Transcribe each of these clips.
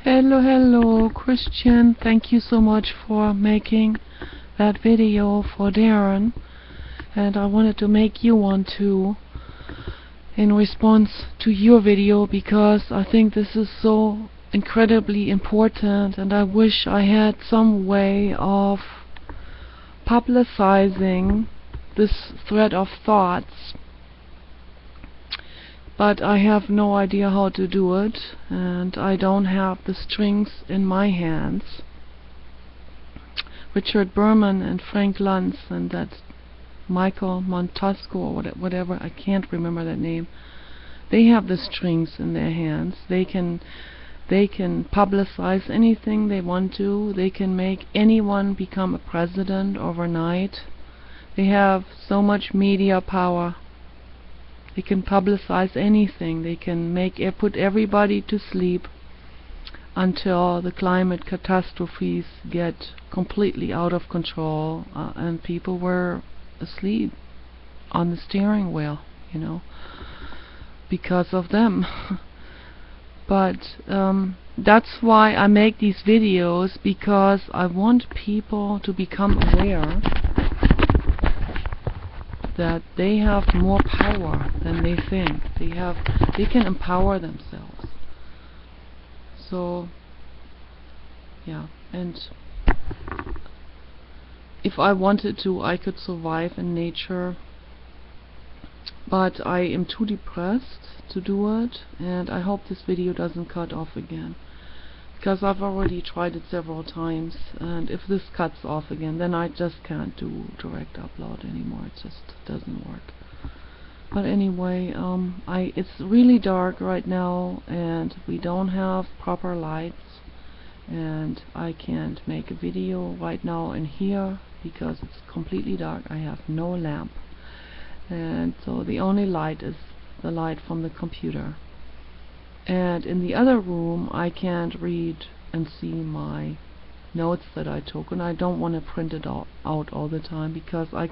Hello, Christian. Thank you so much for making that video for Darren. And I wanted to make you one too, in response to your video, because I think this is so incredibly important, and I wish I had some way of publicizing this thread of thoughts, but I have no idea how to do it, and I don't have the strings in my hands. Richard Berman and Frank Luntz and that Michael Montesco or whatever, I can't remember that name, they have the strings in their hands. They can publicize anything they want to. They can make anyone become a president overnight. They have so much media power. They can publicize anything. They can put everybody to sleep until the climate catastrophes get completely out of control, and people were asleep on the steering wheel, because of them. But that's why I make these videos, because I want people to become aware that they have more power than they think. They can empower themselves. So yeah, and if I wanted to, I could survive in nature, but I am too depressed to do it, and I hope this video doesn't cut off again, because I've already tried it several times, and if this cuts off again, then I just can't do direct upload anymore. It just doesn't work. But anyway, it's really dark right now, and we don't have proper lights, and I can't make a video right now in here because it's completely dark. I have no lamp, and so the only light is the light from the computer. And in the other room I can't read and see my notes that I took, and I don't want to print it out all the time, because I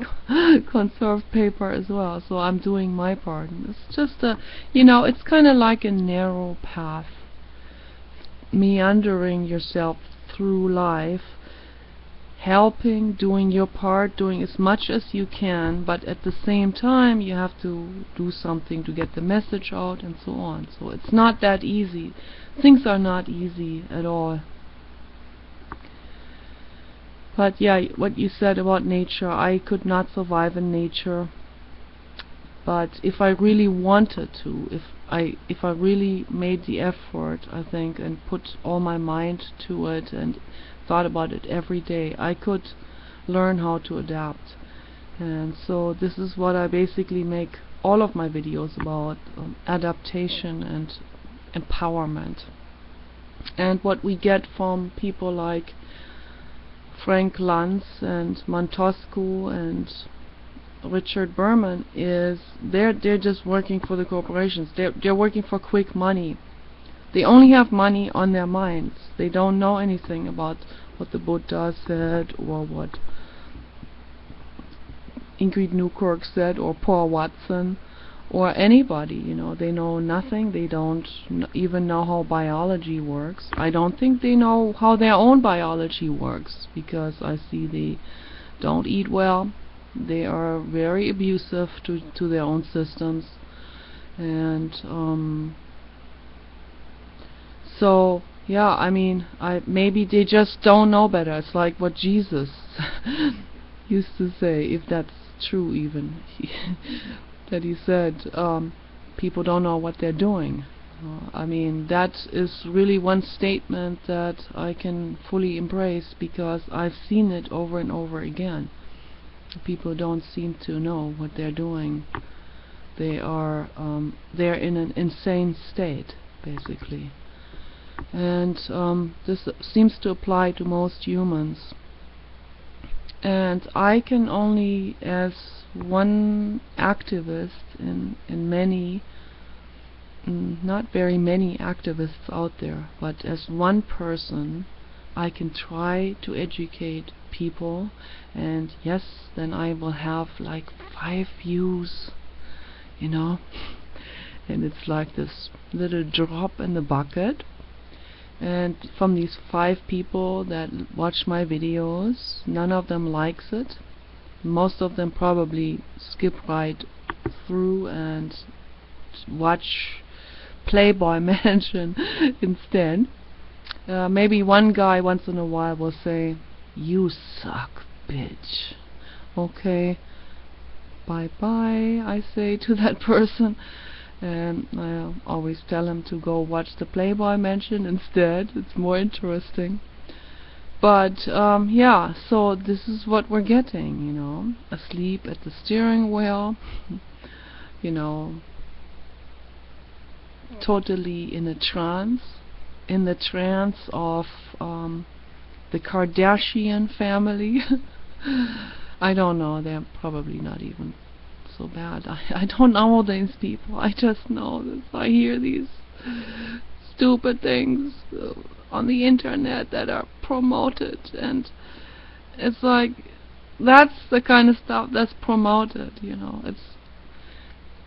conserve paper as well. So I'm doing my part, and it's just it's kind of like a narrow path, meandering yourself through life, helping, doing your part, doing as much as you can, but at the same time you have to do something to get the message out, and so on. So it's not that easy. Things are not easy at all. But yeah, what you said about nature, I could not survive in nature. But if I really wanted to, if I really made the effort, I think, and put all my mind to it and thought about it every day, I could learn how to adapt. And so this is what I basically make all of my videos about, adaptation and empowerment. And what we get from people like Frank Luntz and Montesco and Richard Berman is they're just working for the corporations. They're working for quick money. They only have money on their minds. They don't know anything about what the Buddha said, or what Ingrid Newkirk said, or Paul Watson, or anybody. They know nothing. They don't even know how biology works. I don't think they know how their own biology works, because I see they don't eat well. They are very abusive to their own systems, and so yeah, maybe they just don't know better. It's like what Jesus used to say, if that's true even, that he said, people don't know what they're doing. That is really one statement that I can fully embrace, because I've seen it over and over again. People don't seem to know what they're doing. They're in an insane state, basically. And this seems to apply to most humans. And I can only, as one activist in many, not very many activists out there, but as one person, I can try to educate people, and yes, then I will have like 5 views, and it's like this little drop in the bucket, and from these 5 people that watch my videos, none of them likes it. Most of them probably skip right through and watch Playboy Mansion instead. Maybe one guy once in a while will say, "You suck, bitch." Okay, bye bye, I say to that person, and I always tell him to go watch the Playboy Mansion instead. It's more interesting. But yeah, so this is what we're getting, you know, asleep at the steering wheel, you know, totally in a trance, in the trance of the Kardashian family. I don't know, they're probably not even so bad. I don't know these people. I just know this. I hear these stupid things on the internet that are promoted, and it's like, that's the kind of stuff that's promoted, you know.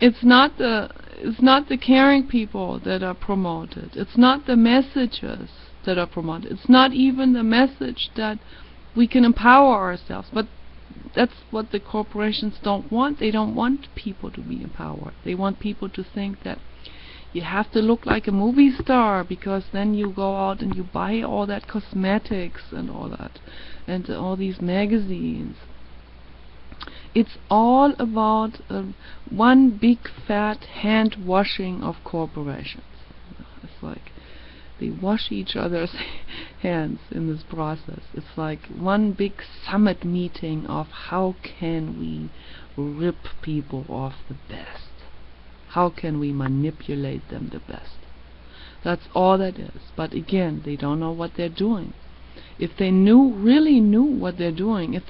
It's not the caring people that are promoted. It's not the messages that are promoted. It's not even the message that we can empower ourselves. But that's what the corporations don't want. They don't want people to be empowered. They want people to think that you have to look like a movie star, because then you go out and you buy all that cosmetics and all that, and all these magazines. It's all about one big fat hand washing of corporations. It's like they wash each other's hands in this process. It's like one big summit meeting of how can we rip people off the best. How can we manipulate them the best? That's all that is. But again, they don't know what they're doing. If they really knew what they're doing, if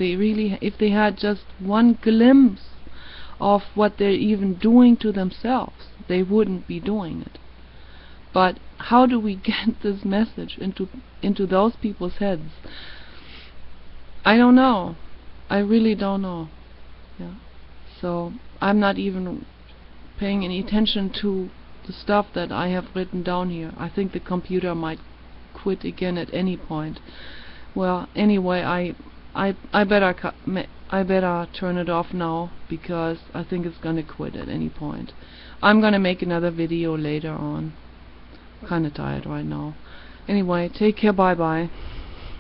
they had just one glimpse of what they're even doing to themselves, they wouldn't be doing it. But how do we get this message into those people's heads? I don't know. I really don't know. Yeah. So I'm not even paying any attention to the stuff that I have written down here. I think the computer might quit again at any point. Well, anyway, I better turn it off now, because I think it's gonna quit at any point. I'm gonna make another video later on. Kinda tired right now. Anyway, take care, bye bye.